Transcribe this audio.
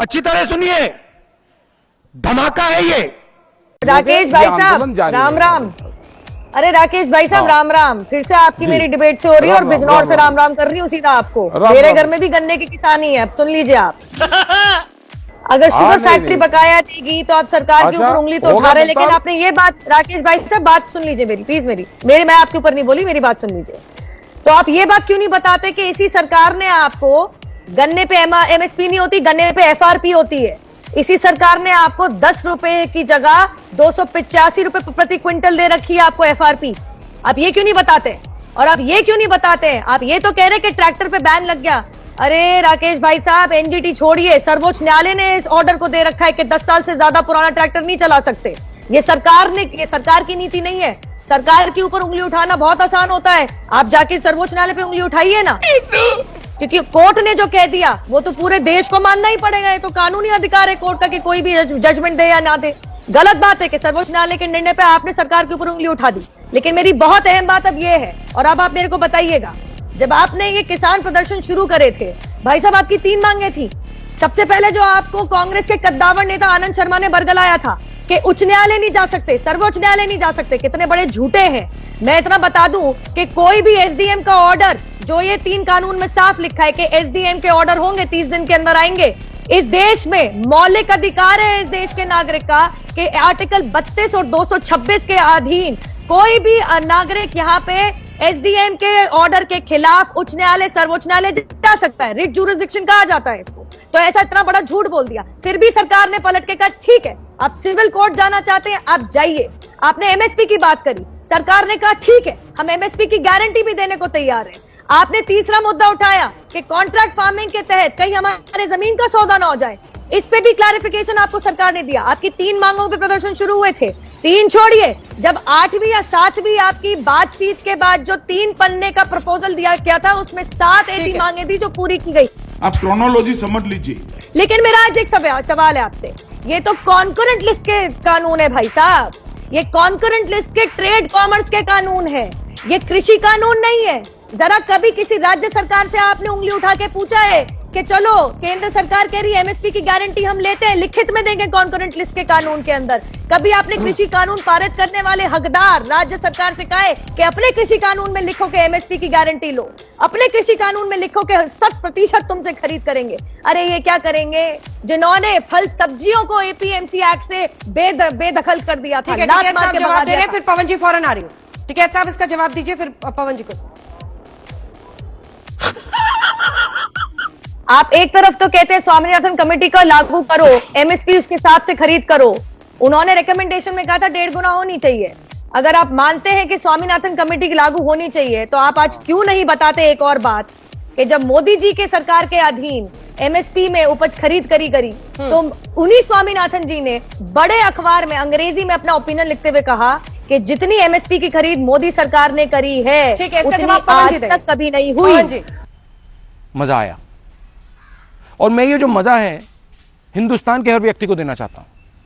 अच्छी तरह सुनिए, धमाका है ये। राकेश भाई साहब राम राम। अरे राकेश भाई साहब राम राम। फिर से आपकी मेरी डिबेट से हो रही है और बिजनौर से राम राम कर रही हूँ सीधा आपको। मेरे घर में भी गन्ने की किसानी है, अब सुन लीजिए आप। अगर शुगर फैक्ट्री बकाया देगी तो आप सरकार के ऊपर उंगली तो उठा रहे, लेकिन आपने ये बात, राकेश भाई साहब बात सुन लीजिए मेरी, प्लीज मेरी मैं आपके ऊपर नहीं बोली, मेरी बात सुन लीजिए। तो आप ये बात क्यों नहीं बताते कि इसी सरकार ने आपको गन्ने पे एमएसपी नहीं होती, गन्ने पे एफआरपी होती है। इसी सरकार ने आपको 10 रुपए की जगह 285 रुपए प्रति क्विंटल दे रखी है आपको एफआरपी। आप ये क्यों नहीं बताते? और आप ये क्यों नहीं बताते? आप ये तो कह रहे कि ट्रैक्टर पे बैन लग गया। अरे राकेश भाई साहब, एनजीटी छोड़िए, सर्वोच्च न्यायालय ने इस ऑर्डर को दे रखा है कि 10 साल से ज्यादा पुराना ट्रैक्टर नहीं चला सकते। ये सरकार की नीति नहीं है। सरकार के ऊपर उंगली उठाना बहुत आसान होता है, आप जाके सर्वोच्च न्यायालय पे उंगली उठाइए ना, क्योंकि कोर्ट ने जो कह दिया वो तो पूरे देश को मानना ही पड़ेगा। ये तो कानूनी अधिकार है कोर्ट का कि कोई भी जजमेंट दे या ना दे। गलत बात है कि सर्वोच्च न्यायालय के निर्णय पे आपने सरकार के ऊपर उंगली उठा दी। लेकिन मेरी बहुत अहम बात अब ये है, और अब आप मेरे को बताइएगा, जब आपने ये किसान प्रदर्शन शुरू करे थे भाई साहब, आपकी 3 मांगे थी। सबसे पहले जो आपको कांग्रेस के कद्दावर नेता आनंद शर्मा ने बरगलाया था कि उच्च न्यायालय नहीं जा सकते, सर्वोच्च न्यायालय नहीं जा सकते, कितने बड़े झूठे हैं। मैं इतना बता दूं कि कोई भी एसडीएम का ऑर्डर, जो ये 3 कानून में साफ लिखा है कि एसडीएम के ऑर्डर होंगे 30 दिन के अंदर आएंगे। इस देश में मौलिक अधिकार है इस देश के नागरिक का कि आर्टिकल 32 और 226 के अधीन कोई भी नागरिक यहाँ पे एसडीएम के ऑर्डर के खिलाफ उच्च न्यायालय, सर्वोच्च न्यायालय जा सकता है। रिट ज्यूरिसडिक्शन कहा जाता है इसको। तो ऐसा इतना बड़ा झूठ बोल दिया, फिर भी सरकार ने पलट के कहा ठीक है, आप सिविल कोर्ट जाना चाहते हैं आप जाइए। आपने एमएसपी की बात करी, सरकार ने कहा ठीक है, हम एमएसपी की गारंटी भी देने को तैयार हैं। आपने तीसरा मुद्दा उठाया कि कॉन्ट्रैक्ट फार्मिंग के तहत कहीं हमारे जमीन का सौदा ना हो जाए, इस पे भी क्लैरिफिकेशन आपको सरकार ने दिया। आपकी 3 मांगों पे प्रदर्शन शुरू हुए थे, 3 छोड़िए, जब 8वीं या 7वीं आपकी बातचीत के बाद जो 3 पन्ने का प्रपोजल दिया गया था, उसमें 7 ऐसी मांगे थी जो पूरी की गई। आप क्रोनोलॉजी समझ लीजिए। लेकिन मेरा आज एक सवाल है आपसे, ये तो कॉन्करेंट लिस्ट के कानून है भाई साहब, ये कॉन्करेंट लिस्ट के ट्रेड कॉमर्स के कानून है, ये कृषि कानून नहीं है। जरा कभी किसी राज्य सरकार से आपने उंगली उठा के पूछा है कि चलो केंद्र सरकार कह रही है एमएसपी की गारंटी हम लेते हैं, लिखित में देंगे कॉन्करेंट लिस्ट के कानून के अंदर? कभी आपने कृषि कानून पारित करने वाले हकदार राज्य सरकार से कहा है कि अपने कृषि कानून में लिखो कि एमएसपी की गारंटी लो, अपने कृषि कानून में लिखो कि 100% तुमसे खरीद करेंगे? अरे ये क्या करेंगे जिन्होंने फल सब्जियों को एपीएमसी एक्ट से बेदखल कर दिया था। फिर पवन जी फौरन आ रही हूँ। टिकैत साहब इसका जवाब दीजिए, फिर पवन जी को। आप एक तरफ तो कहते हैं स्वामीनाथन कमेटी का लागू करो, एमएसपी उसके हिसाब से खरीद करो। उन्होंने रिकमेंडेशन में कहा था 1.5 गुना होनी चाहिए। अगर आप मानते हैं कि स्वामीनाथन कमेटी की लागू होनी चाहिए, तो आप आज क्यों नहीं बताते एक और बात कि जब मोदी जी के सरकार के अधीन एमएसपी में उपज खरीद करी तो उन्हीं स्वामीनाथन जी ने बड़े अखबार में अंग्रेजी में अपना ओपिनियन लिखते हुए कहा कि जितनी एमएसपी की खरीद मोदी सरकार ने करी है उतनी आज तक कभी नहीं हुई। मजा आया, और मैं ये जो मजा है हिंदुस्तान के हर व्यक्ति को देना चाहता हूं।